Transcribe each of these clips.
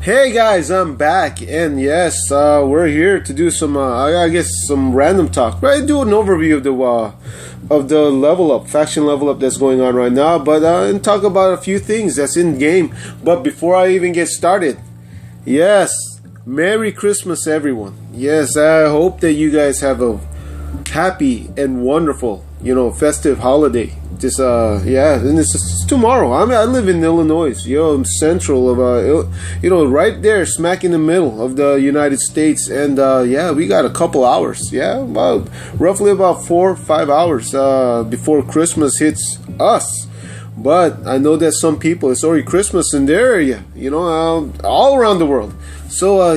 Hey guys, I'm back, and yes, we're here to do some, I guess, some random talk. Right, do an overview of the level up, faction level up that's going on right now, but and talk about a few things that's in game. But before I even get started, yes, Merry Christmas, everyone. Yes, I hope that you guys have a happy and wonderful, festive holiday. Just and it's tomorrow. I live in Illinois. I'm central of right there, smack in the middle of the United States, and we got a couple hours. Roughly about 4 or 5 hours before Christmas hits us. But I know that some people, it's already Christmas in their area. All around the world. So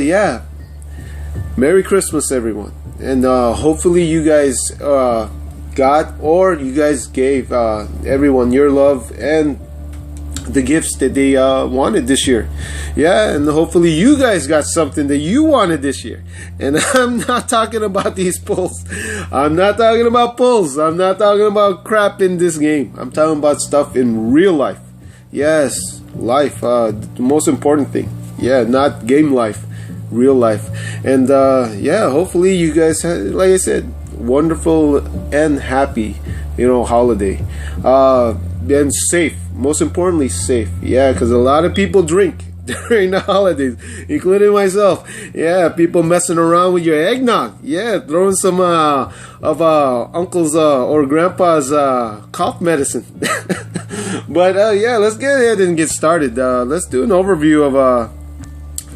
Merry Christmas, everyone, and hopefully you guys you guys gave everyone your love and the gifts that they wanted this year. And hopefully you guys got something that you wanted this year. And I'm not talking about these pulls. I'm not talking about pulls. I'm not talking about crap in this game. I'm talking about stuff in real life. Yes, life, the most important thing. Not game life, real life. And hopefully you guys, like I said, wonderful and happy holiday, and safe, most importantly safe, because a lot of people drink during the holidays, including myself. People messing around with your eggnog, throwing some of uncle's or grandpa's cough medicine. But let's get ahead and get started. Let's do an overview of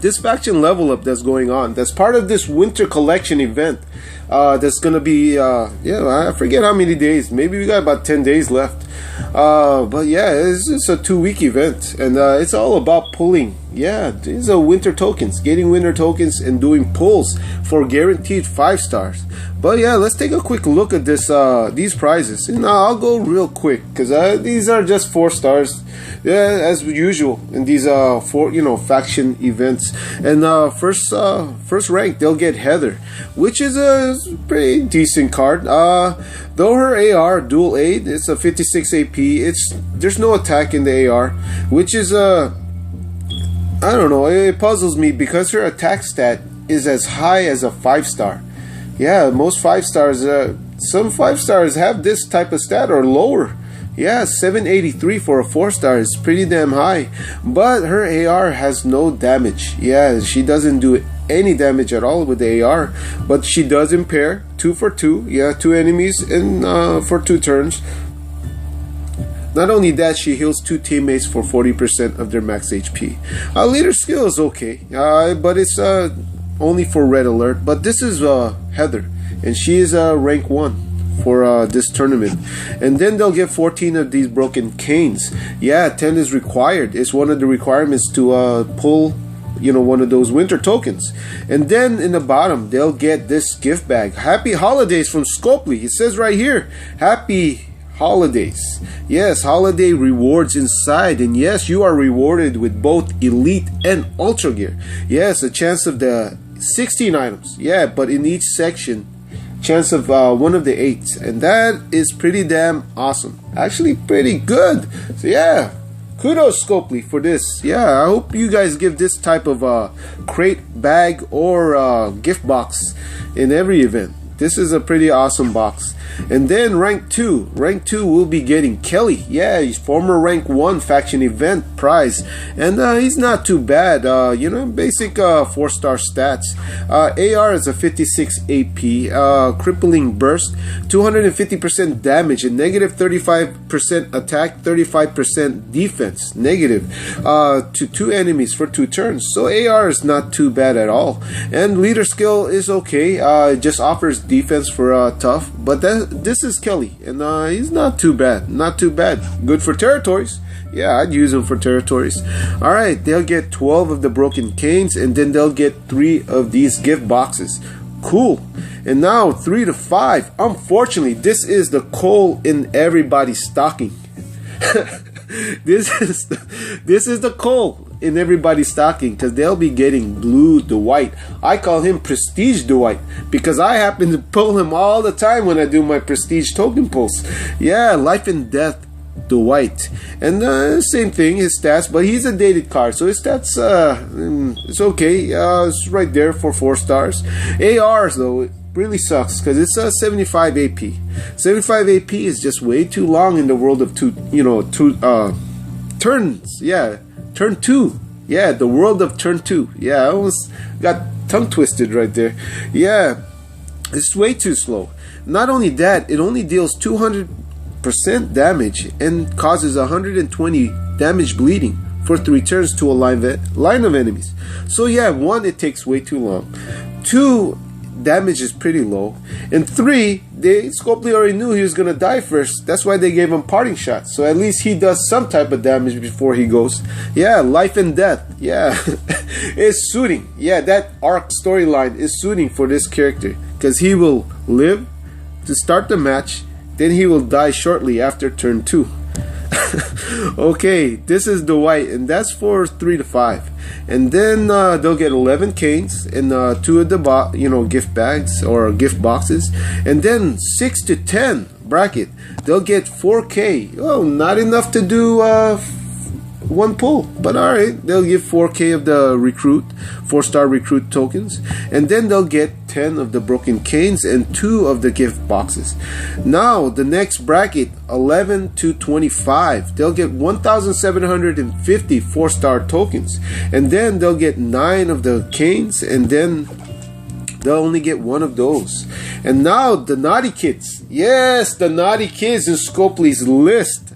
this faction level up that's going on. That's part of this winter collection event. That's gonna be I forget how many days. Maybe we got about 10 days left. But it's a 2-week event, and it's all about pulling. These are winter tokens, getting winter tokens and doing pulls for guaranteed 5 stars. But let's take a quick look at these prizes, and I'll go real quick because these are just 4 stars. As usual in these faction events. And first rank, they'll get Heather, which is a pretty decent card. Though her AR dual aid, it's a 56 AP. There's no attack in the AR, which is I don't know. It puzzles me because her attack stat is as high as a 5-star. Most 5 stars. Some 5 stars have this type of stat or lower. 783 for a 4-star is pretty damn high. But her AR has no damage. She doesn't do any damage at all with the AR. But she does impair 2 for 2. 2 enemies and for 2 turns. Not only that, she heals 2 teammates for 40% of their max HP. Leader skill is okay, but it's only for Red Alert. But this is Heather, and she is rank 1 for this tournament. And then they'll get 14 of these broken canes. 10 is required. It's one of the requirements to pull one of those winter tokens. And then in the bottom, they'll get this gift bag. Happy holidays from Scopely. It says right here, happy holidays. Yes, holiday rewards inside, and yes, you are rewarded with both elite and ultra gear. Yes, a chance of the 16 items. But in each section, chance of one of the 8s, and that is pretty damn awesome. Actually pretty good. So kudos Scopely for this. I hope you guys give this type of crate, bag, or gift box in every event. This is a pretty awesome box. And then rank 2 will be getting Kelly. He's former rank 1 faction event prize, and he's not too bad. Basic 4-star stats. AR is a 56 AP, crippling burst, 250% damage, and negative 35% attack, 35% defense, negative to 2 enemies for 2 turns. So AR is not too bad at all. And leader skill is okay. It just offers defense for tough, but this is Kelly, and he's not too bad. Good for territories. I'd use him for territories. Alright, they'll get 12 of the broken canes, and then they'll get 3 of these gift boxes. Cool. And now 3 to 5. Unfortunately, this is the coal in everybody's stocking. This is the coal in everybody's stocking, because they'll be getting Blue Dwight. I call him Prestige Dwight because I happen to pull him all the time when I do my Prestige token pulls. Life and death Dwight. And same thing, his stats, but he's a dated card, so his stats, it's okay. It's right there for 4 stars. ARs, though, it really sucks because it's a 75 AP. 75 AP is just way too long in the world of turns. Yeah, turn 2. Yeah, the world of turn 2. Yeah, I almost got tongue twisted right there. Yeah, it's way too slow. Not only that, it only deals 200% damage and causes 120 damage bleeding for 3 turns to a line of enemies. So yeah, 1, it takes way too long. 2, damage is pretty low. And 3, Scopely already knew he was gonna die first. That's why they gave him parting shots. So at least he does some type of damage before he goes. Yeah, life and death. Yeah, it's suiting. Yeah, that arc storyline is suiting for this character because he will live to start the match, then he will die shortly after turn 2. Okay, this is Dwight, and that's for 3 to 5. And then they'll get 11 canes and 2 of the gift bags or gift boxes. And then 6 to 10 bracket, they'll get 4K. Oh, not enough to do 1 pull, but alright, they'll give 4K of the recruit, 4-star recruit tokens, and then they'll get 10 of the broken canes and 2 of the gift boxes. Now the next bracket, 11 to 25, they'll get 1,750 4-star tokens, and then they'll get 9 of the canes, and then they'll only get 1 of those. And now the naughty kids. Yes, the naughty kids in Scopely's list.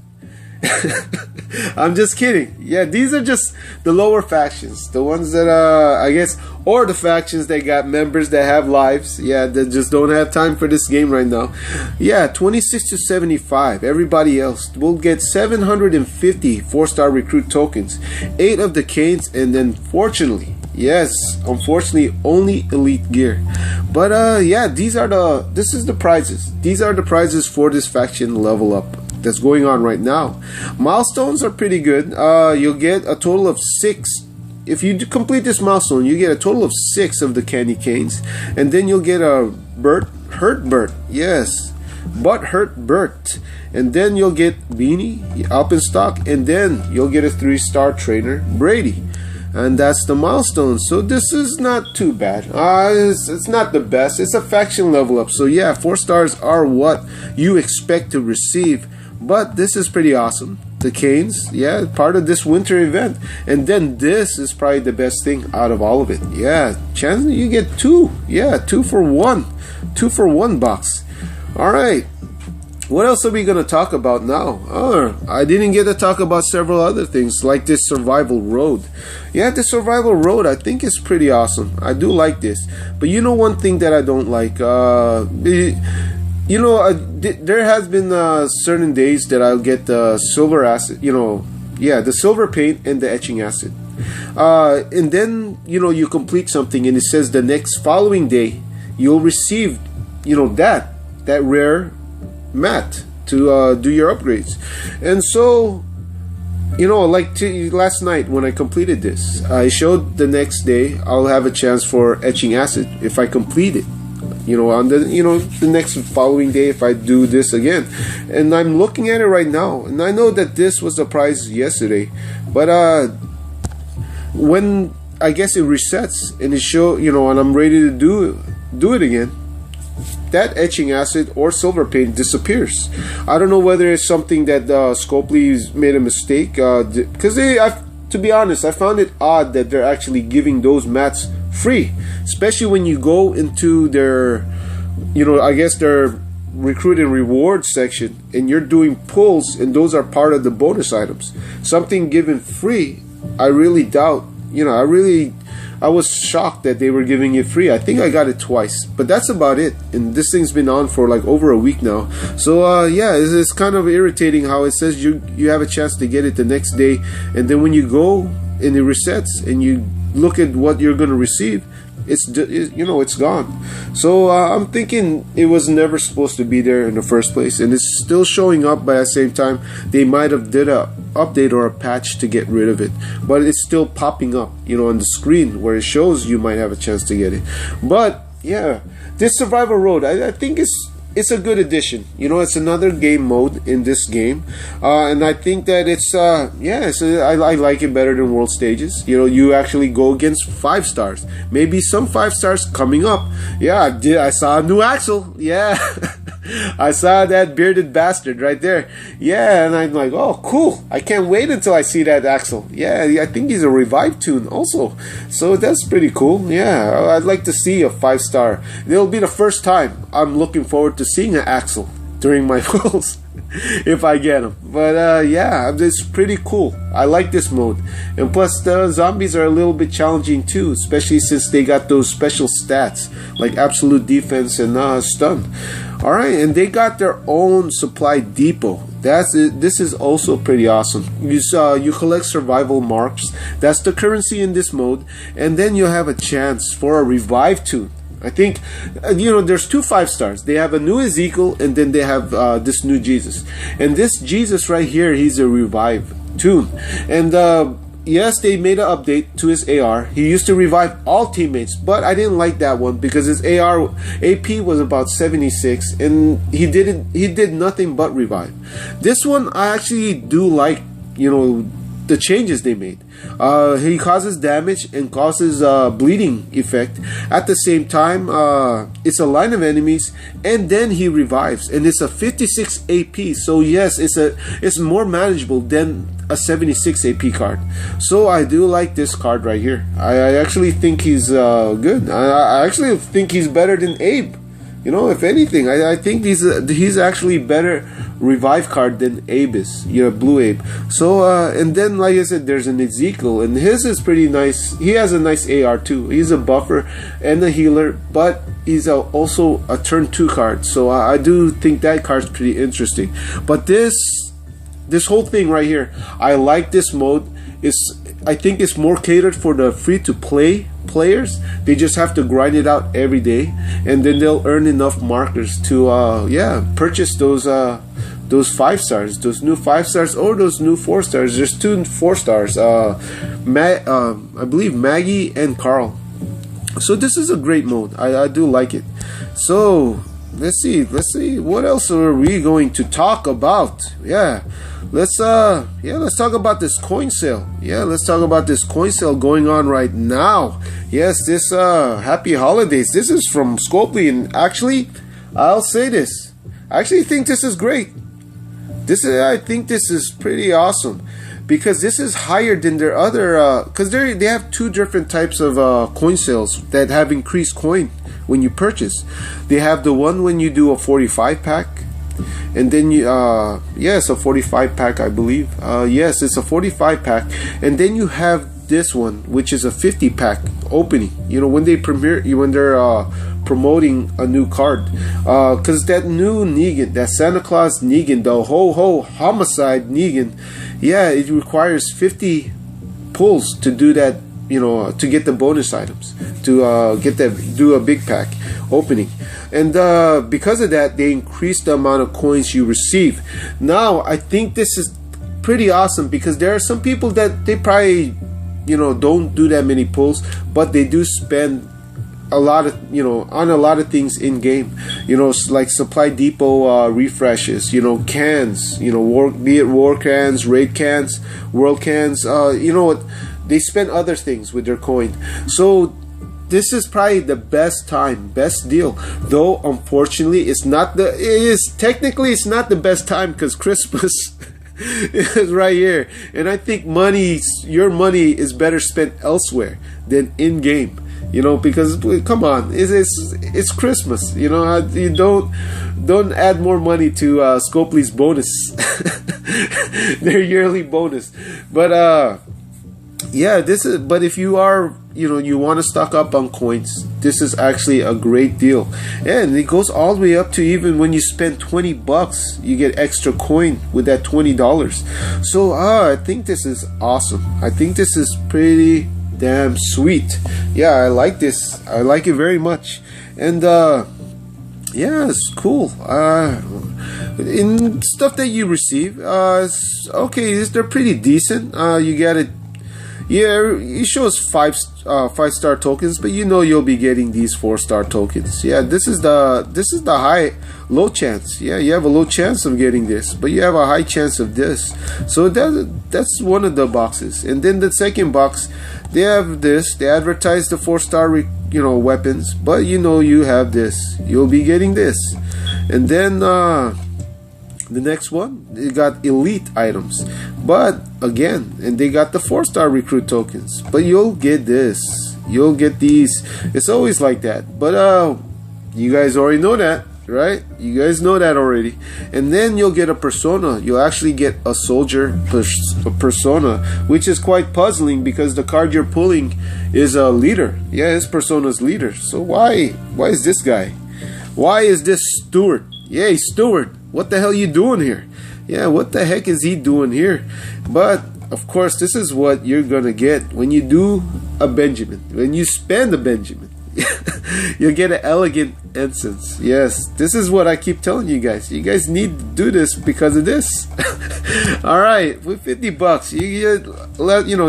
I'm just kidding. Yeah, these are just the lower factions, the ones that I guess, or the factions that got members that have lives. Yeah, that just don't have time for this game right now. Yeah, 26 to 75. Everybody else will get 750 4-star recruit tokens, 8 of the canes, and then unfortunately, only elite gear. But yeah, this is the prizes. These are the prizes for this faction level up that's going on right now. Milestones are pretty good. You'll get a total of 6. If you complete this milestone, you get a total of 6 of the candy canes, and then you'll get a hurt Bert. Yes, butt hurt Bert. And then you'll get Beanie, Alpenstock, and then you'll get a 3-star trainer, Brady. And that's the milestone. So this is not too bad. It's not the best. It's a faction level up. So yeah, 4 stars are what you expect to receive. But this is pretty awesome. The canes, yeah, part of this winter event. And then this is probably the best thing out of all of it. Yeah, chance you get 2. Yeah, 2 for 1. 2 for 1 box. Alright. What else are we going to talk about now? Oh, I didn't get to talk about several other things like this survival road. Yeah, the survival road I think is pretty awesome. I do like this. But you know one thing that I don't like? There has been certain days that I'll get the silver acid, the silver paint and the etching acid. And then, you complete something and it says the next following day you'll receive, that rare mat to do your upgrades. And so, last night when I completed this, I showed the next day I'll have a chance for etching acid if I complete it. On the next following day if I do this again. And I'm looking at it right now, and I know that this was the prize yesterday, but when I guess it resets and it and I'm ready to do it again, that etching acid or silver paint disappears. I don't know whether it's something that Scopely's made a mistake, because to be honest, I found it odd that they're actually giving those mats free, especially when you go into their their recruit and reward section and you're doing pulls, and those are part of the bonus items. Something given free, I really doubt. I was shocked that they were giving it free. I think I got it twice, but that's about it. And this thing's been on for like over a week now. So yeah, it's kind of irritating how it says you have a chance to get it the next day, and then when you go and it resets and you look at what you're going to receive, it's gone. So I'm thinking it was never supposed to be there in the first place, and it's still showing up. But at the same time, they might have did a update or a patch to get rid of it, but it's still popping up on the screen where it shows you might have a chance to get it. But yeah, this survival road, I think it's a good addition. You know, it's another game mode in this game, and I think that it's I like it better than World Stages. You know, you actually go against 5 stars, maybe some 5 stars coming up. Yeah, I saw a new Axel. Yeah. I saw that bearded bastard right there. Yeah, and I'm like, oh, cool. I can't wait until I see that Axel. Yeah, I think he's a revive toon also. So that's pretty cool. Yeah, I'd like to see a 5-star. It'll be the first time I'm looking forward to seeing an Axel during my pulls. If I get him. But yeah, it's pretty cool. I like this mode. And plus the zombies are a little bit challenging too, especially since they got those special stats like absolute defense and stun. Alright, and they got their own supply depot. This is also pretty awesome. You collect survival marks. That's the currency in this mode. And then you have a chance for a revive toon. I think, there's 2 5-stars. They have a new Ezekiel, and then they have this new Jesus. And this Jesus right here, he's a revive toon. And yes, they made an update to his AR. He used to revive all teammates, but I didn't like that one because his AR AP was about 76, and he did nothing but revive. This one I actually do like, the changes they made. He causes damage and causes bleeding effect. At the same time, it's a line of enemies, and then he revives, and it's a 56 AP. So yes, it's more manageable than a 76 AP card. So I do like this card right here. I actually think he's good. I actually think he's better than Abe. If anything, I think he's actually better revive card than Abe is. Blue Abe. So and then, like I said, there's an Ezekiel, and his is pretty nice. He has a nice AR too. He's a buffer and a healer, but he's also a turn 2 card. So I do think that card's pretty interesting. But this whole thing right here, I like this mode. I think it's more catered for the free-to-play players. They just have to grind it out every day, and then they'll earn enough markers to purchase those 5-stars, those new 5-stars, or those new 4-stars. There's 2 4-stars. I believe Maggie and Carl. So this is a great mode. I do like it. So let's see what else are we going to talk about. Let's talk about this coin sale. Let's talk about this coin sale going on right now. Yes, this happy holidays. This is from Scopely, and actually I'll say this, I actually think this is great. I think this is pretty awesome, because this is higher than their other because they have 2 different types of coin sales that have increased coin when you purchase. They have the one when you do a 45 pack, and then it's a 45 pack, I believe. Yes, it's a 45 pack, and then you have this one, which is a 50 pack opening. When they're promoting a new card, because that new Negan, that Santa Claus Negan, the ho homicide Negan, it requires 50 pulls to do that. To get the bonus items, to do a big pack opening. And because of that, they increased the amount of coins you receive. Now, I think this is pretty awesome, because there are some people that they probably, don't do that many pulls, but they do spend a lot of, on a lot of things in game, like supply depot refreshes, cans, be it war cans, raid cans, world cans, they spend other things with their coin. So this is probably the best deal. Though unfortunately, it's not the best time, because Christmas is right here, and I think your money is better spent elsewhere than in game. Because come on, it's Christmas. You don't add more money to Scopely's bonus, their yearly bonus. But but if you are, you want to stock up on coins, this is actually a great deal. And it goes all the way up to, even when you spend $20, you get extra coin with that $20. So I think this is awesome. I think this is pretty damn sweet. I like this. I like it very much. And it's cool. In stuff that you receive, they're pretty decent. Yeah, it shows 5-star tokens, but you know you'll be getting these 4-star tokens. Yeah, this is the low chance. Yeah, you have a low chance of getting this, but you have a high chance of this. So that's one of the boxes. And then the second box, they have this. They advertise the 4-star weapons, but you know you have this. You'll be getting this. And then the next one, they got elite items, but again, and they got the 4-star recruit tokens, but you'll get this, you'll get these. It's always like that, but you guys already know that, right? You guys know that already. And then you'll get a persona. You'll actually get a soldier persona, which is quite puzzling because the card you're pulling is a leader. Yeah, his persona's leader. So why is this guy? Why is this Stewart? Yeah, Stewart. What the hell you doing here? Yeah, what the heck is he doing here? But of course, this is what you're gonna get when you do a Benjamin. When you spend a Benjamin, you'll get an elegant incense. Yes, this is what I keep telling you guys. You guys need to do this because of this. All right, with $50,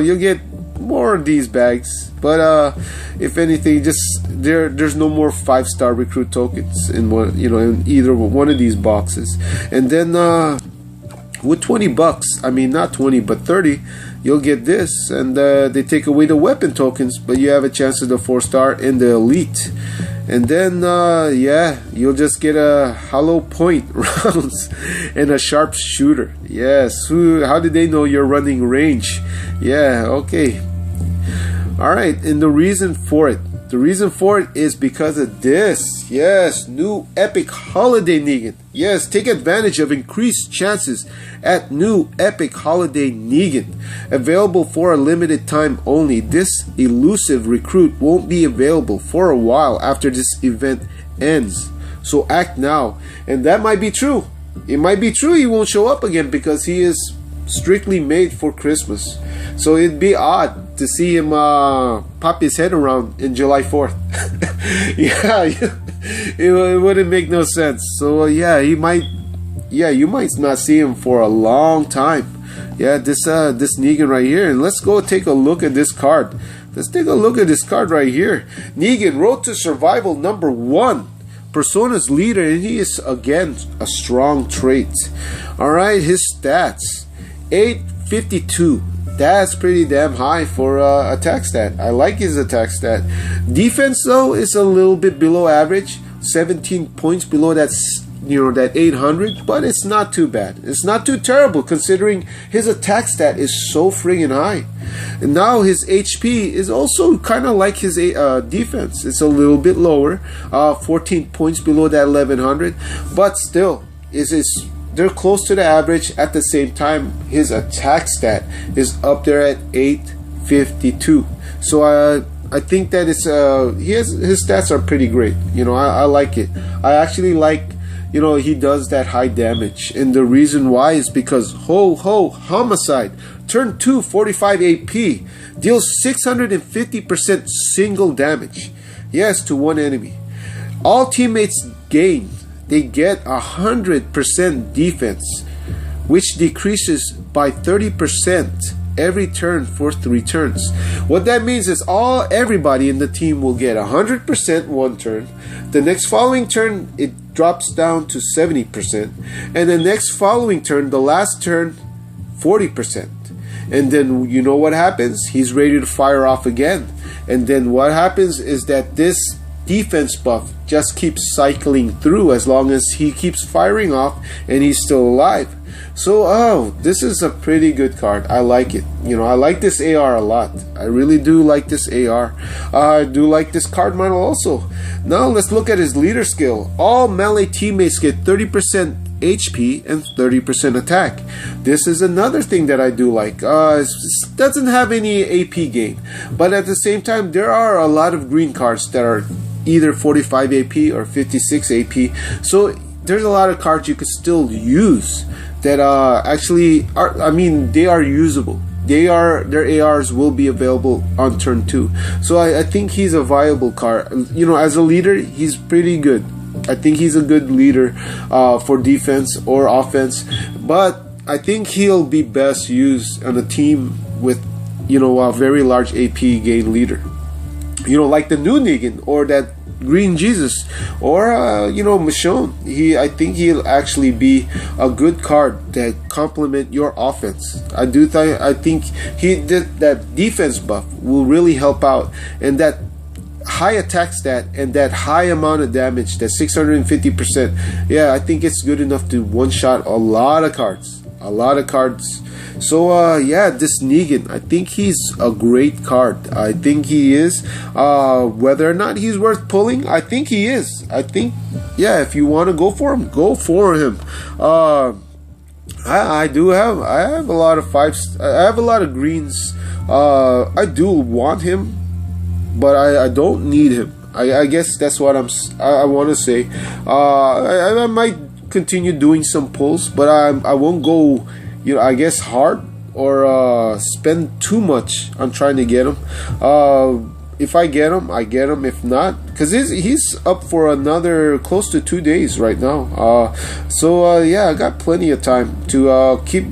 you'll get more of these bags. But if anything, just there's no more 5-star recruit tokens in in either one of these boxes. And then with $20, I mean not 20 but 30, you'll get this, and they take away the weapon tokens, but you have a chance of the 4-star and the elite. And then yeah, you'll just get a hollow point rounds and a sharpshooter. Yes, how did they know you're running range? Yeah, okay. All right, and the reason for it is because of this. Yes, new epic holiday Negan. Yes, take advantage of increased chances at new epic holiday Negan. Available for a limited time only. This elusive recruit won't be available for a while after this event ends. So act now. And that might be true. It might be true he won't show up again because he is strictly made for Christmas. So it'd be odd to see him pop his head around in July 4th. Yeah, it wouldn't make no sense. So yeah, you might not see him for a long time. Yeah, this Negan right here. And let's go take a look at this card. Let's take a look at this card right here. Negan, Road to Survival #1. Persona's leader, and he is again a strong trait. Alright, his stats. 852. That's pretty damn high for attack stat. I like his attack stat. Defense though is a little bit below average. 17 points below that 800, but it's not too bad. It's not too terrible considering his attack stat is so friggin' high. And now his HP is also kind of like his defense. It's a little bit lower, 14 points below that 1100, but still they're close to the average. At the same time, his attack stat is up there at 852. So I think that his stats are pretty great. I like it. I actually like, he does that high damage, and the reason why is because homicide, turn 2, 45 AP, deals 650% single damage. Yes, to one enemy. All teammates gain. They get 100% defense, which decreases by 30% every turn for 3 turns. What that means is everybody in the team will get 100% one turn. The next following turn, it drops down to 70%. And the next following turn, the last turn, 40%. And then you know what happens? He's ready to fire off again. And then what happens is that this defense buff just keeps cycling through as long as he keeps firing off and he's still alive. So this is a pretty good card. I like it. I like this AR a lot. I really do like this AR. I do like this card model also. Now let's look at his leader skill. All melee teammates get 30% HP and 30% attack. This is another thing that I do like. It doesn't have any AP gain, but at the same time there are a lot of green cards that are either 45 AP or 56 AP. So there's a lot of cards you could still use that actually are, they are usable. Their ARs will be available on turn 2. So I think he's a viable card. As a leader, he's pretty good. I think he's a good leader for defense or offense, but I think he'll be best used on a team with a very large AP gain leader. Like the new Negan or that Green Jesus or Michonne. I think he'll actually be a good card that complement your offense. I think that defense buff will really help out, and that high attack stat and that high amount of damage, that 650%. Yeah, I think it's good enough to one shot a lot of cards. So this Negan, I think he's a great card. I think he is. Whether or not he's worth pulling, I think he is. I think, if you want to go for him, go for him. I have a lot of fives. I have a lot of greens. I do want him, but I don't need him. I guess that's what I want to say. I might continue doing some pulls, but I won't go, I guess hard or spend too much on trying to get him. If I get him, I get him. If not, because he's up for another close to 2 days right now. I got plenty of time to keep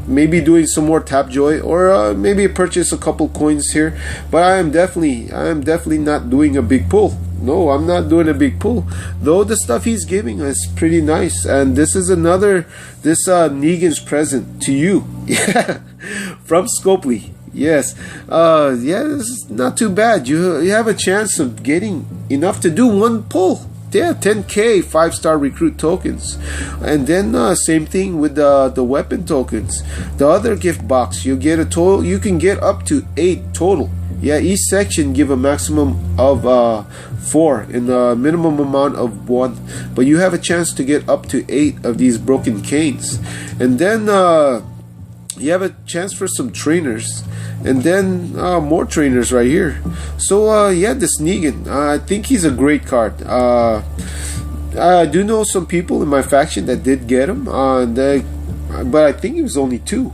maybe doing some more Tapjoy or maybe purchase a couple coins here. But I am definitely not doing a big pull. No, I'm not doing a big pull. Though the stuff he's giving is pretty nice. And this is this Negan's present to you. Yeah, from Scopely. Yes. This is not too bad. You have a chance of getting enough to do one pull. Yeah, 10k 5-star recruit tokens. And then same thing with the weapon tokens. The other gift box, you get a total. You can get up to 8 total. Yeah, each section give a maximum of 4 and a minimum amount of 1. But you have a chance to get up to 8 of these broken canes. And then you have a chance for some trainers. And then more trainers right here. So this Negan, I think he's a great card. I do know some people in my faction that did get him, but I think it was only two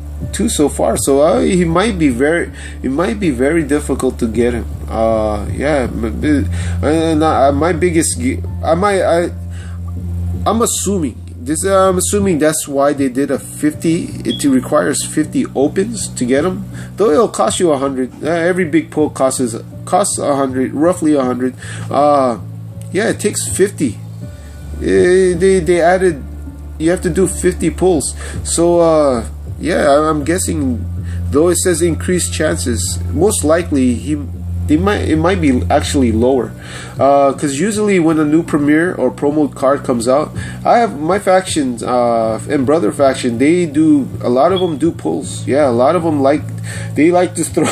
so far. So it might be very difficult to get him. My biggest, I'm assuming. I'm assuming that's why they did a 50. It requires 50 opens to get them. Though it'll cost you 100. Every big pull costs 100, roughly 100. It takes 50. They added. You have to do 50 pulls. So I'm guessing. Though it says increased chances, most likely it might be actually lower, because usually when a new premiere or promo card comes out, I have my factions and brother faction. A lot of them do pulls. Yeah, a lot of them they like to throw.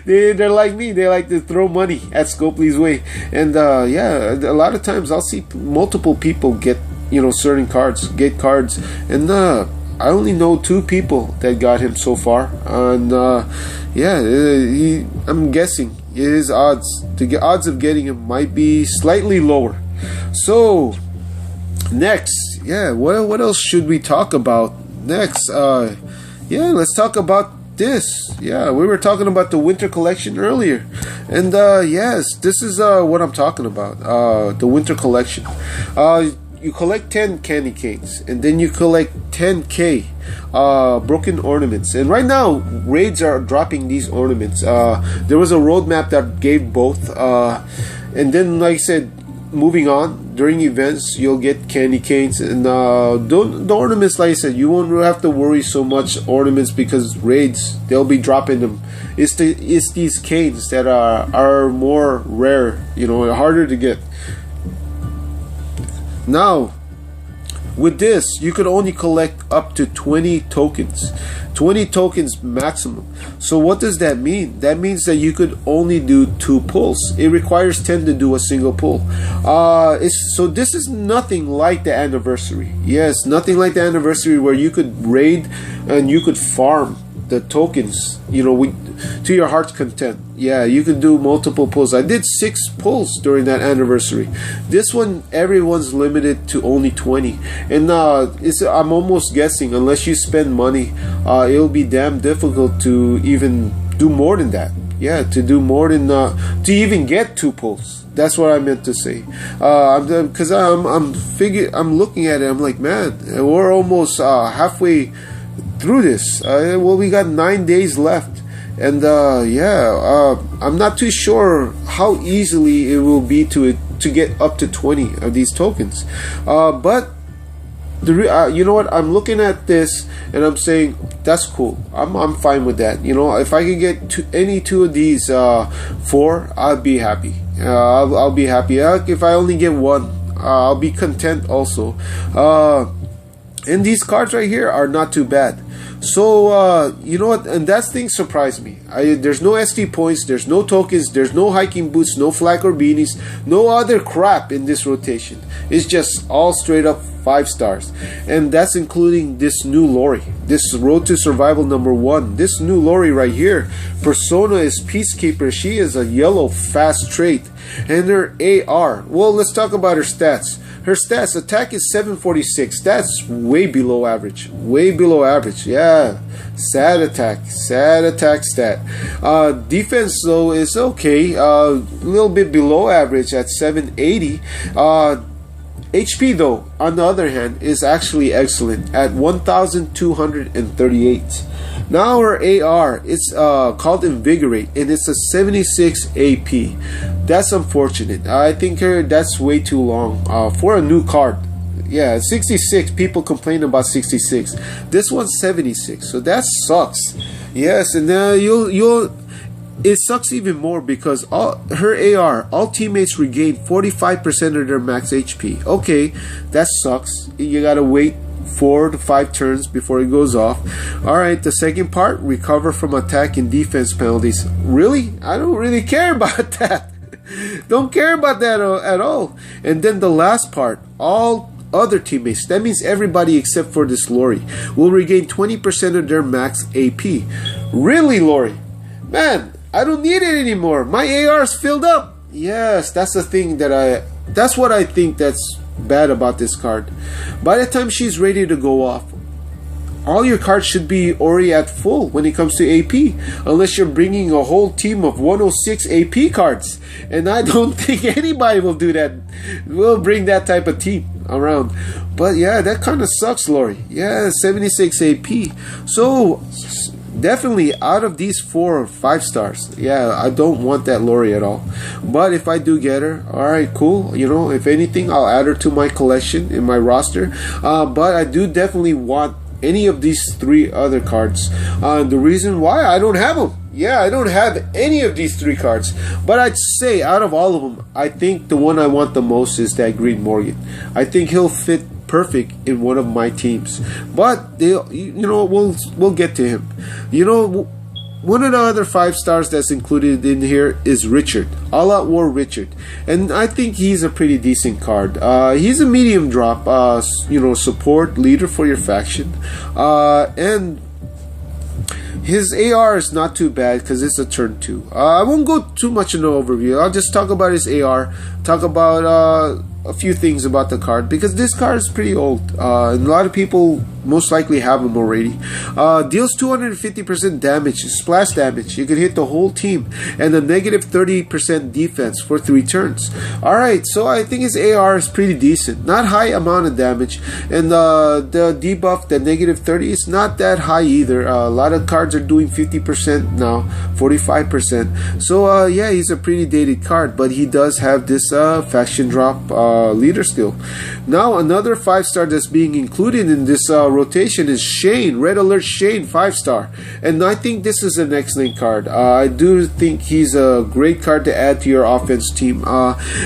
They're like me. They like to throw money at Scopely's way, and a lot of times I'll see multiple people get certain cards, and I only know 2 people that got him so far, and I'm guessing his odds of getting him might be slightly lower. So next, what else should we talk about next? Let's talk about this. We were talking about the winter collection earlier, and this is what I'm talking about. The winter collection. You collect 10 candy canes, and then you collect 10k broken ornaments. And right now, raids are dropping these ornaments. There was a roadmap that gave both. And then, like I said, moving on, during events, you'll get candy canes. And the ornaments, like I said, you won't have to worry so much ornaments, because raids, they'll be dropping them. It's these canes that are more rare, harder to get. Now, with this, you could only collect up to 20 tokens. 20 tokens maximum. So what does that mean? That means that you could only do 2 pulls. It requires 10 to do a single pull. So this is nothing like the anniversary. Yes, nothing like the anniversary where you could raid and you could farm the tokens, to your heart's content. Yeah, you could do multiple pulls. I did 6 pulls during that anniversary. This one, everyone's limited to only 20. And I'm almost guessing, unless you spend money, it'll be damn difficult to even do more than that. Yeah, to do more than to even get 2 pulls. That's what I meant to say. Because I'm looking at it. I'm like, man, we're almost halfway through this. Well, we got 9 days left. And I'm not too sure how easily it will be to get up to 20 of these tokens. But you know what? I'm looking at this and I'm saying that's cool. I'm fine with that. You know, if I can get any 2 of these 4, I'll be happy. I'll be happy. If I only get 1, I'll be content also. And these cards right here are not too bad. So you know what, and that thing surprised me. There's no SD points, there's no tokens, there's no hiking boots, no flak or beanies, no other crap in this rotation. It's just all straight up 5 stars, and that's including this new Lori, this Road to Survival #1. This new Lori right here, persona is Peacekeeper. She is a yellow fast trait, and her AR, well, let's talk about her stats. Her stats, attack is 746. That's way below average. Way below average. Yeah. Sad attack stat. Defense though is okay. A little bit below average at 780. HP though, on the other hand, is actually excellent at 1238. Now her AR, it's called Invigorate, and it's a 76 AP. That's unfortunate. I think that's way too long for a new card. Yeah, 66. People complain about 66. This one's 76, so that sucks. Yes, and it sucks even more because her AR, all teammates regain 45% of their max HP. Okay, that sucks. You gotta wait 4 to 5 turns before it goes off. Alright, the second part, recover from attack and defense penalties. Really? I don't really care about that. Don't care about that at all. And then the last part, all other teammates, that means everybody except for this Lori, will regain 20% of their max AP. Really, Lori? Man, I don't need it anymore. My AR is filled up. Yes, that's the thing that's what I think that's bad about this card. By the time she's ready to go off, all your cards should be already at full when it comes to AP, unless you're bringing a whole team of 106 AP cards, and I don't think anybody will do that. Will bring that type of team around. But yeah, that kind of sucks, Lori. Yeah, 76 AP. So definitely out of these 4 or 5 stars, yeah, I don't want that Lori at all. But if I do get her, alright, cool. You know, if anything, I'll add her to my collection in my roster. But I do definitely want any of these 3 other cards. The reason why, I don't have them. Yeah, I don't have any of these 3 cards. But I'd say out of all of them, I think the one I want the most is that Green Morgan. I think he'll fit perfect in one of my teams. But we'll get to him. You know, one of the other 5 stars that's included in here is Richard, All Out War Richard, and I think he's a pretty decent card. He's a medium drop, support leader for your faction, and his AR is not too bad because it's a turn 2. I won't go too much in the overview. I'll just talk about his AR, talk about a few things about the card, because this card is pretty old. And a lot of people most likely have him already. Deals 250% damage, splash damage. You can hit the whole team, and a negative 30% defense for 3 turns. Alright, so I think his AR is pretty decent. Not high amount of damage, and the debuff, the negative 30, is not that high either. A lot of cards are doing 50% now, 45%. So yeah, he's a pretty dated card, but he does have this faction drop leader skill. Now another 5-star that's being included in this rotation is Shane, Red Alert Shane, 5-star, and I think this is an excellent card. I do think he's a great card to add to your offense team.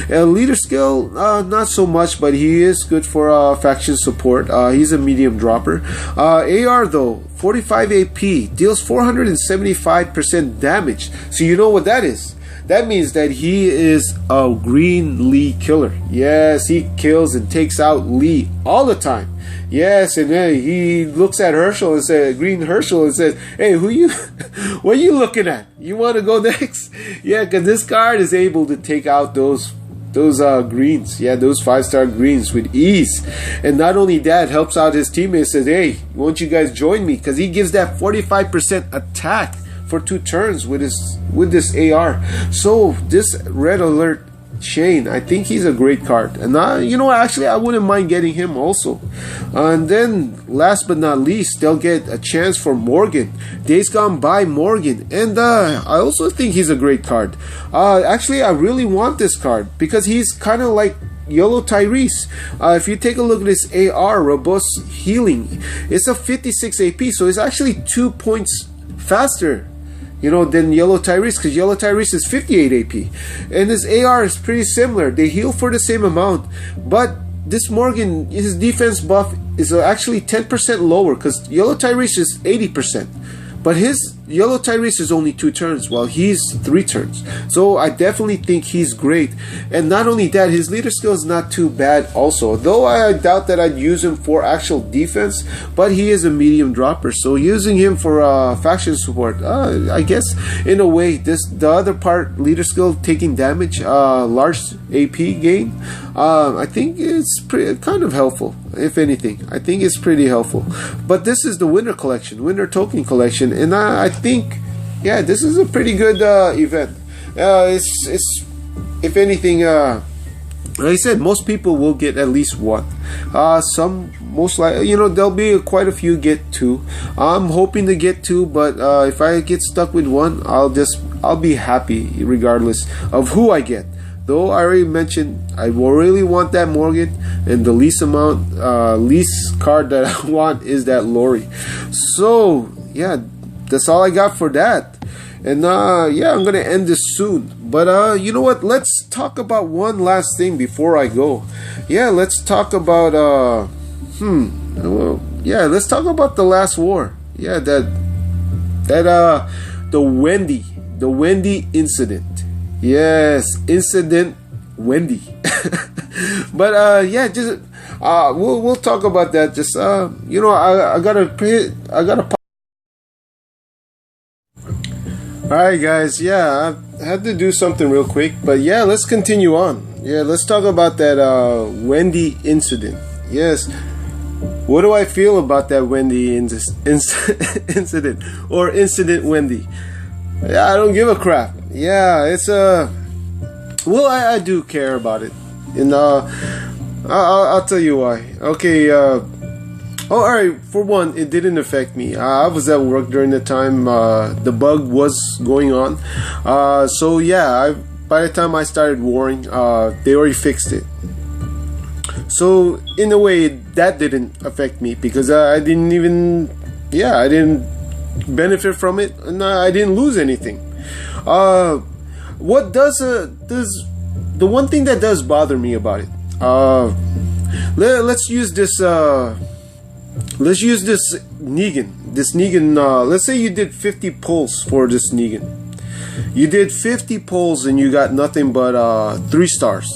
Leader skill, not so much, but he is good for faction support. He's a medium dropper. AR though, 45 AP, deals 475% damage. So you know what that is. That means that he is a green Lee killer. Yes, he kills and takes out Lee all the time. Yes, and then he looks at Herschel and says, Green Herschel, and says, "Hey, what are you looking at? You want to go next?" Yeah, because this card is able to take out those greens, yeah, those 5-star greens with ease. And not only that, helps out his teammates, says, "Hey, won't you guys join me?" Because he gives that 45% attack for 2 turns with this AR. So this Red Alert Shane. I think he's a great card, and you know, actually, I wouldn't mind getting him also. And then, last but not least, they'll get a chance for Morgan, Days Gone By Morgan, and I also think he's a great card. Actually, I really want this card because he's kind of like Yellow Tyrese. If you take a look at his AR, Robust Healing, it's a 56 AP, so it's actually 2 points faster, you know, than Yellow Tyrese, because Yellow Tyrese is 58 AP, and his AR is pretty similar. They heal for the same amount, but this Morgan, his defense buff is actually 10% lower, because Yellow Tyrese is 80%, but his Yellow Tyrese is only 2 turns, while he's 3 turns. So I definitely think he's great. And not only that, his leader skill is not too bad also. Though I doubt that I'd use him for actual defense, but he is a medium dropper. So using him for faction support, I guess in a way, the other part, leader skill, taking damage, large AP gain, I think it's kind of helpful. If anything, I think it's pretty helpful. But this is the Winter Collection, Winter Token Collection, and I think, yeah, this is a pretty good event. It's if anything, like I said, most people will get at least one. Some most likely, you know, there'll be quite a few get 2. I'm hoping to get 2, but if I get stuck with one, I'll be happy regardless of who I get. Though I already mentioned, I will really want that Morgan, and the least card that I want is that Lori. So yeah, that's all I got for that. And yeah, I'm gonna end this soon. But you know what? Let's talk about one last thing before I go. Yeah, let's talk about let's talk about the last war. Yeah, the Wendy incident. Yes, incident Wendy. But yeah, just we'll talk about that. Just you know, I gotta. Alright guys, yeah, I had to do something real quick, but yeah, let's continue on. Yeah, let's talk about that Wendy incident. Yes, what do I feel about that Wendy incident, or incident Wendy? Yeah, I don't give a crap. Yeah, it's well, I do care about it, and I'll tell you why. Okay, oh, alright, for one, it didn't affect me. I was at work during the time the bug was going on. So yeah, by the time I started warring, they already fixed it. So in a way, that didn't affect me, because I didn't benefit from it, and I didn't lose anything. What does the one thing that does bother me about it? Let's use this. Let's use this Negan. Let's say you did 50 pulls for this Negan. You did 50 pulls and you got nothing but 3 stars.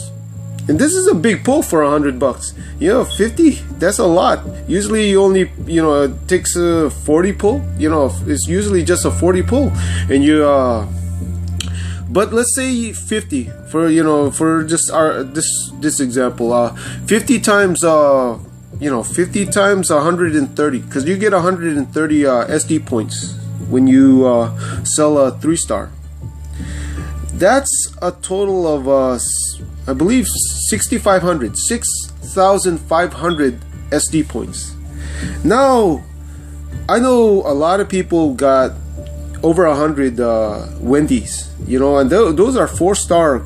And this is a big pull for $100. You know, 50, that's a lot. Usually you only, you know, it takes a 40 pull. You know, it's usually just a 40 pull. And you, but let's say 50 for, you know, for just this example. 50 times, you know, 50 times 130, because you get 130 SD points when you sell a 3-star. That's a total of I believe 6,500 SD points. Now I know a lot of people got over 100 Wendy's, you know, and those are 4-star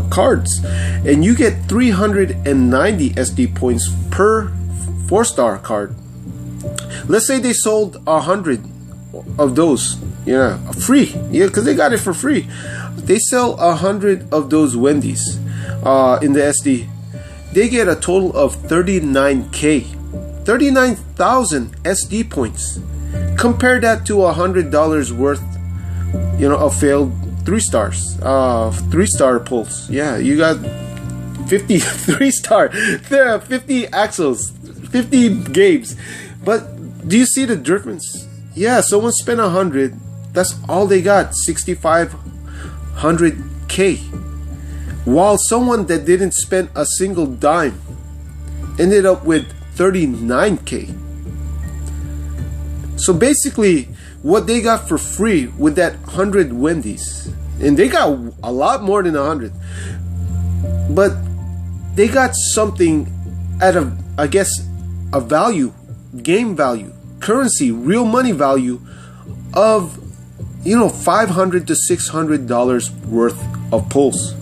cards, and you get 390 SD points per 4-star card. Let's say they sold 100 of those, yeah, free, yeah, because they got it for free. They sell 100 of those Wendy's in the SD. They get a total of 39,000 SD points. Compare that to $100 worth, you know, of failed 3-stars, 3-star pulls. Yeah, you got 50 3-star, 50 axles, 50 games. But do you see the difference? Yeah, someone spent 100. That's all they got, 6,500K. While someone that didn't spend a single dime ended up with 39K. So basically, what they got for free with that 100 Wendy's, and they got a lot more than 100. but they got something at a, I guess, a value, game value, currency, real money value of, $500 to $600 worth of pulls.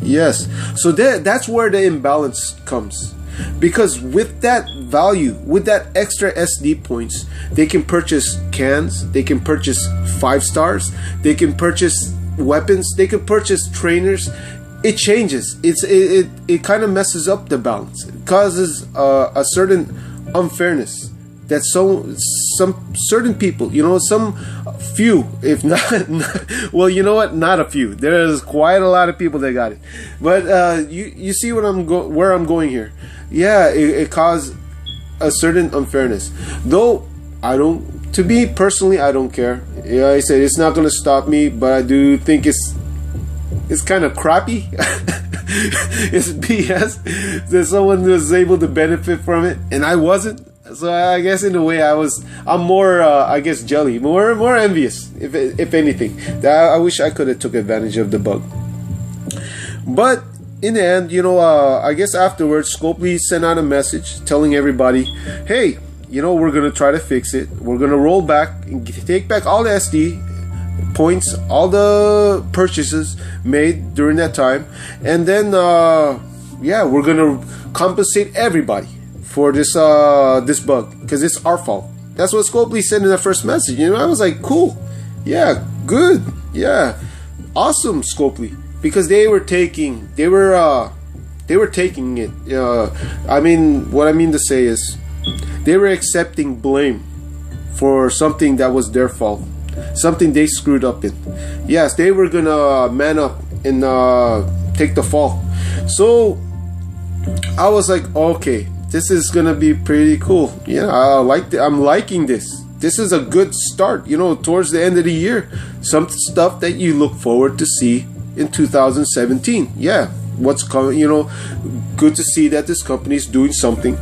Yes. So that's where the imbalance comes. Because with that value, with that extra SD points, they can purchase cans, they can purchase 5 stars, they can purchase weapons, they can purchase trainers. It changes. It kind of messes up the balance. It causes a certain unfairness that some certain people, some few, if not, well, you know what? Not a few. There's quite a lot of people that got it. But you see what where I'm going here. Yeah, it caused a certain unfairness. Though to me personally, I don't care. Yeah, I said it's not going to stop me, but I do think it's kind of crappy. It's BS that someone was able to benefit from it and I wasn't. So I guess in a way I'm more I guess jelly, more envious if anything. I wish I could have took advantage of the bug. But in the end, I guess afterwards, Scopely sent out a message telling everybody, hey, we're going to try to fix it. We're going to roll back and take back all the SD points, all the purchases made during that time. And then, we're going to compensate everybody for this bug because it's our fault. That's what Scopely said in the first message. I was like, cool. Yeah, good. Yeah. Awesome, Scopely. Because they were taking it. What I mean to say is, they were accepting blame for something that was their fault, something they screwed up in. Yes, they were gonna man up and take the fall. So I was like, okay, this is gonna be pretty cool. Yeah, I'm liking this. This is a good start. Towards the end of the year, some stuff that you look forward to see in 2017. Yeah, what's coming, good to see that this company is doing something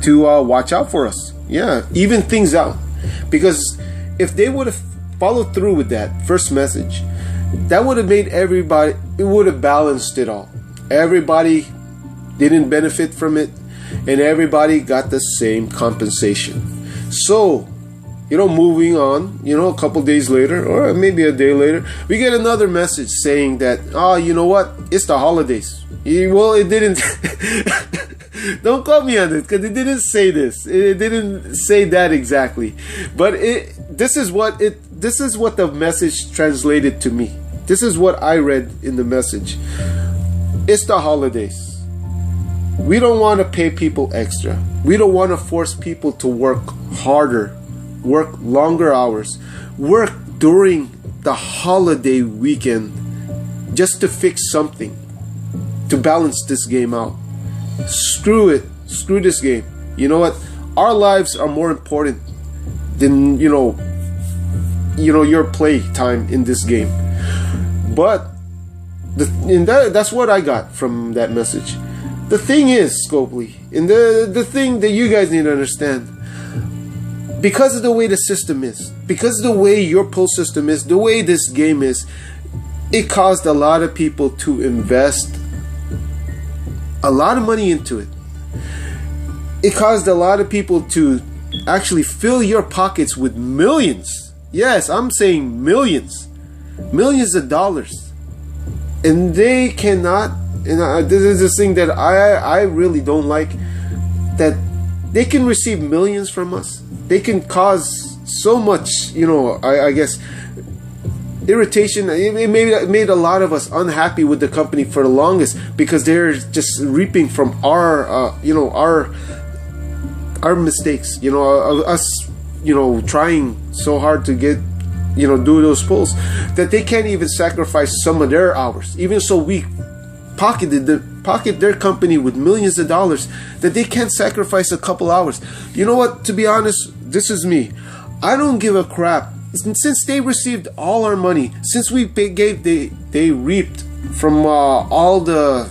to watch out for us. Yeah, even things out. Because if they would have followed through with that first message, that would have made everybody, it would have balanced it all. Everybody didn't benefit from it, and everybody got the same compensation. So, moving on, a couple days later, or maybe a day later, we get another message saying that, you know what? It's the holidays. Well, it didn't. Don't quote me on this because it didn't say this. It didn't say that exactly. But this is what the message translated to me. This is what I read in the message. It's the holidays. We don't want to pay people extra. We don't want to force people to work harder, work longer hours, work during the holiday weekend just to fix something, to balance this game out. Screw it. Screw this game. You know what? Our lives are more important than, your play time in this game. But that's what I got from that message. The thing is, Scopely, and the thing that you guys need to understand, because of the way the system is, because of the way your pull system is, the way this game is, it caused a lot of people to invest a lot of money into it. It caused a lot of people to actually fill your pockets with millions. Yes, I'm saying millions of dollars. And they cannot, and this is the thing that I really don't like, that they can receive millions from us. They can cause so much, I guess, irritation. It made a lot of us unhappy with the company for the longest because they're just reaping from our mistakes. Us, trying so hard to get, do those pulls that they can't even sacrifice some of their hours. Even so, we pocket their company with millions of dollars that they can't sacrifice a couple hours. You know what? To be honest, this is me. I don't give a crap. Since they received all our money, since they reaped from all the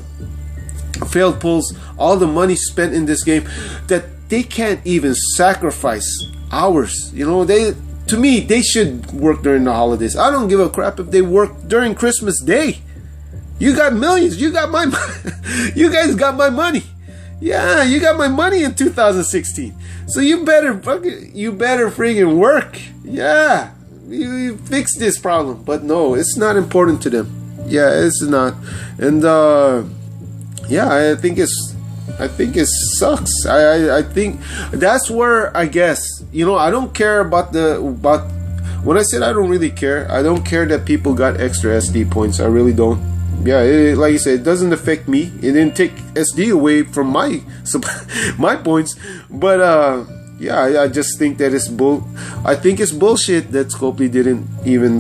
failed pulls, all the money spent in this game, that they can't even sacrifice hours. To me, they should work during the holidays. I don't give a crap if they work during Christmas Day. You got millions. You got my you guys got my money. Yeah, you got my money in 2016. So you better freaking work. Yeah. You fix this problem. But no, it's not important to them. Yeah, it's not. And yeah, I think it sucks. I think that's where, I guess, I don't care about when I said I don't really care. I don't care that people got extra SD points. I really don't. Yeah, like you said, it doesn't affect me. It didn't take SD away from my my points. But yeah, I just think that I think it's bullshit that Scopely didn't even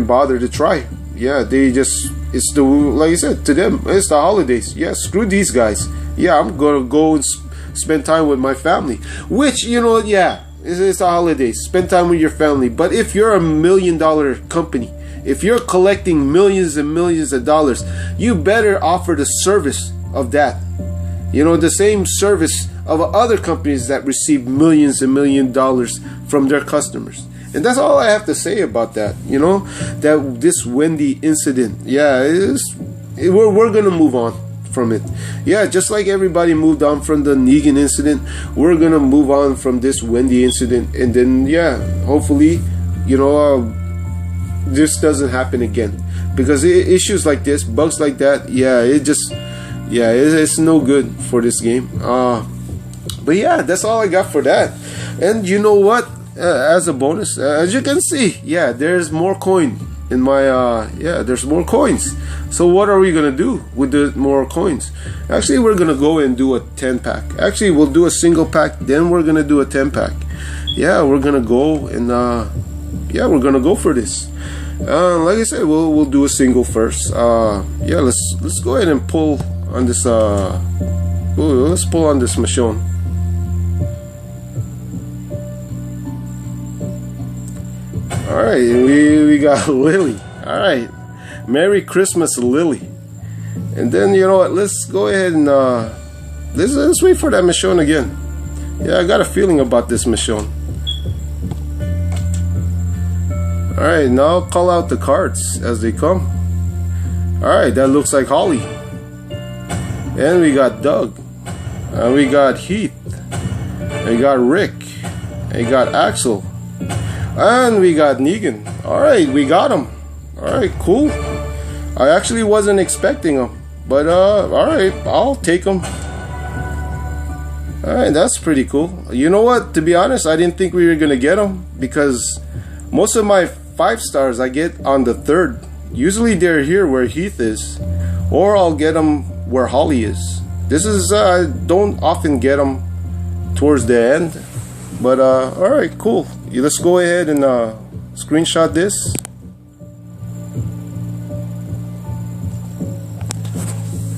bother to try. Yeah, they just, it's the, like you said, to them it's the holidays. Yeah, screw these guys. Yeah, I'm gonna go and spend time with my family. Which, yeah, it's the holidays. Spend time with your family. But if you're $1 million company, if you're collecting millions and millions of dollars, you better offer the service of that. The same service of other companies that receive millions and millions of dollars from their customers. And that's all I have to say about that. That this Wendy incident. Yeah, we're gonna move on from it. Yeah, just like everybody moved on from the Negan incident, we're gonna move on from this Wendy incident, and then yeah, hopefully, this doesn't happen again. Because issues like this, bugs like that, yeah, it's no good for this game. But yeah, that's all I got for that. And you know what? As a bonus, as you can see, yeah, there's more coin in my there's more coins. So what are we gonna do with the more coins? Actually, we're gonna go and do a 10-pack. Actually, we'll do a single pack, then we're gonna do a 10-pack. Yeah, we're gonna go and we're gonna go for this. Like I said, we'll do a single first. Yeah, let's go ahead and pull on this let's pull on this Michonne. Alright, we got Lily. Alright, Merry Christmas, Lily. And then, you know what, let's go ahead and let's wait for that Michonne again. Yeah, I got a feeling about this Michonne. Alright, now call out the cards as they come. Alright, that looks like Holly. And we got Doug. And we got Heath. And we got Rick. And we got Axel. And we got Negan. Alright, we got him. Alright, cool. I actually wasn't expecting him. But alright, I'll take him. Alright, that's pretty cool. You know what? To be honest, I didn't think we were gonna get him, because most of my 5 stars I get on the 3rd. Usually they're here where Heath is, or I'll get them where Holly is. This is I don't often get them towards the end. But alright, cool. Let's go ahead and screenshot this.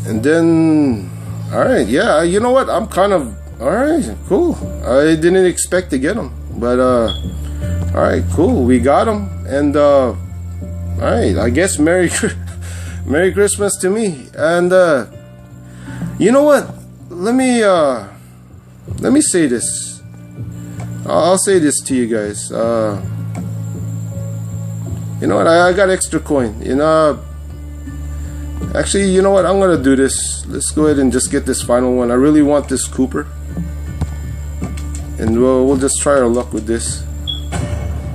And then, alright, yeah, you know what? I'm kind of, alright, cool. I didn't expect to get them. But alright, cool. We got them. And alright, I guess Merry Christmas to me. And you know what? Let me say this. I'll say this to you guys. You know what? I got extra coin. Actually, you know what? I'm gonna do this. Let's go ahead and just get this final one. I really want this Cooper, and we'll just try our luck with this.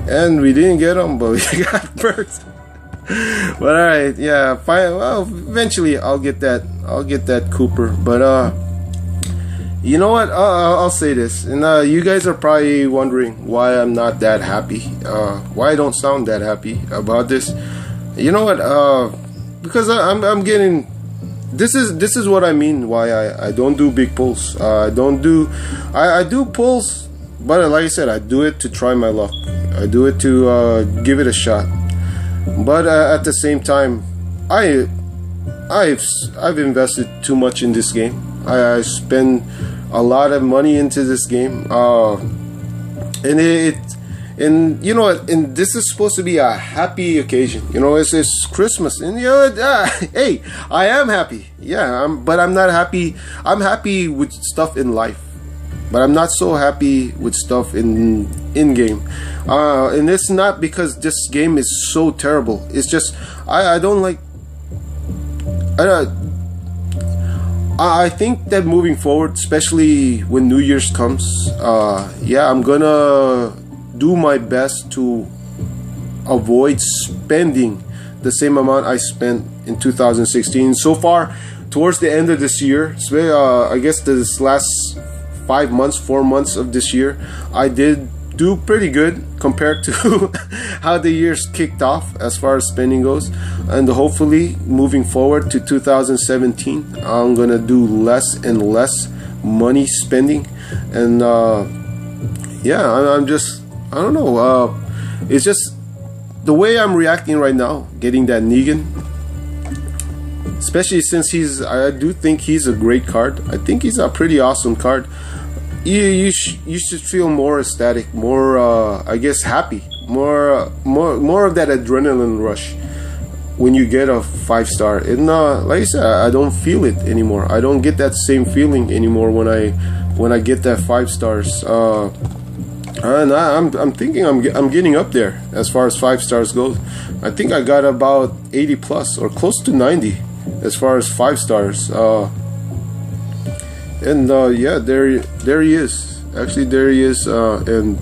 And we didn't get him, but we got Bert. But alright, yeah. Fine. Well, eventually I'll get that. I'll get that Cooper. But you know what? I'll say this, and you guys are probably wondering why I'm not that happy, why I don't sound that happy about this. You know what? Because I'm getting. This is what I mean. Why I don't do big pulls. I do pulls, but like I said, I do it to try my luck. I do it to give it a shot. But at the same time, I've invested too much in this game. I spend a lot of money into this game, and you know what? And this is supposed to be a happy occasion. It's Christmas, and hey, I am happy. Yeah, but I'm not happy. I'm happy with stuff in life, but I'm not so happy with stuff in game. And it's not because this game is so terrible. It's just I don't like uh, I think that moving forward, especially when New Year's comes, yeah, I'm gonna do my best to avoid spending the same amount I spent in 2016. So far, towards the end of this year, I guess this last 5 months, 4 months of this year, I did do pretty good compared to how the year's kicked off as far as spending goes. And hopefully moving forward to 2017, I'm gonna do less and less money spending. And yeah, I'm just, I don't know, it's just the way I'm reacting right now, getting that Negan, especially since I do think he's a great card. I think he's a pretty awesome card. You should feel more ecstatic, more I guess happy, more of that adrenaline rush when you get a 5-star. And like I said, I don't feel it anymore. I don't get that same feeling anymore when I get that 5 stars. And I'm thinking I'm getting up there as far as 5 stars goes. I think I got about 80 plus or close to 90 as far as 5 stars. And yeah, there he is. Actually, there he is. And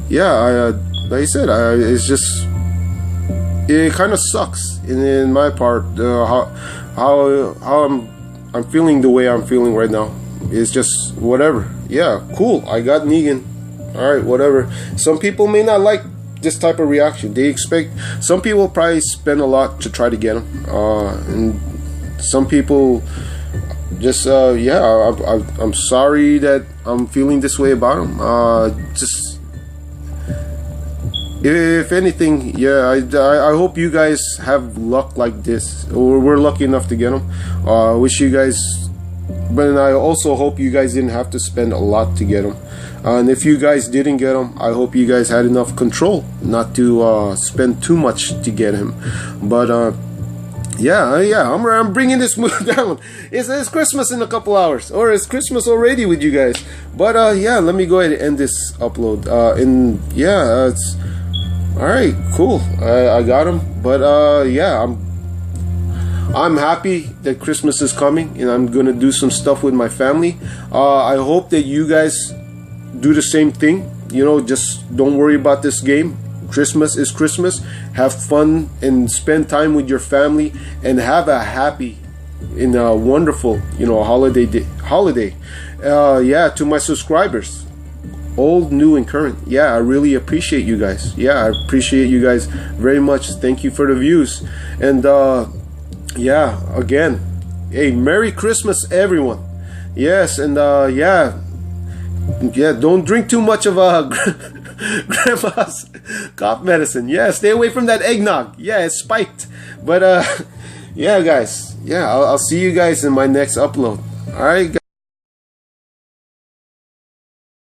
yeah, like I said, it's just, it kind of sucks in my part, how I'm feeling the way I'm feeling right now. It's just whatever. Yeah, cool. I got Negan. All right, whatever. Some people may not like this type of reaction. They expect, some people probably spend a lot to try to get him, and some people just yeah, I'm sorry that I'm feeling this way about him. Just, if anything, yeah, I hope you guys have luck like this, or we're lucky enough to get him. Wish you guys, but I also hope you guys didn't have to spend a lot to get him. And if you guys didn't get him, I hope you guys had enough control not to spend too much to get him. But yeah, I'm bringing this mood down. It's Christmas in a couple hours, or it's Christmas already with you guys. But yeah, let me go ahead and end this upload. And yeah, it's all right, cool. I got him. But yeah, I'm happy that Christmas is coming, and I'm gonna do some stuff with my family. I hope that you guys do the same thing. You know, just don't worry about this game. Christmas is Christmas. Have fun and spend time with your family, and have a happy and a wonderful, you know, holiday. Yeah, to my subscribers, old, new, and current. Yeah, I really appreciate you guys. Yeah, I appreciate you guys very much. Thank you for the views. And yeah, again, hey, Merry Christmas, everyone. Yes, and yeah, don't drink too much of grandma's cough medicine. Yeah, stay away from that eggnog. Yeah, it's spiked. But yeah, guys, yeah, I'll see you guys in my next upload. All right, guys.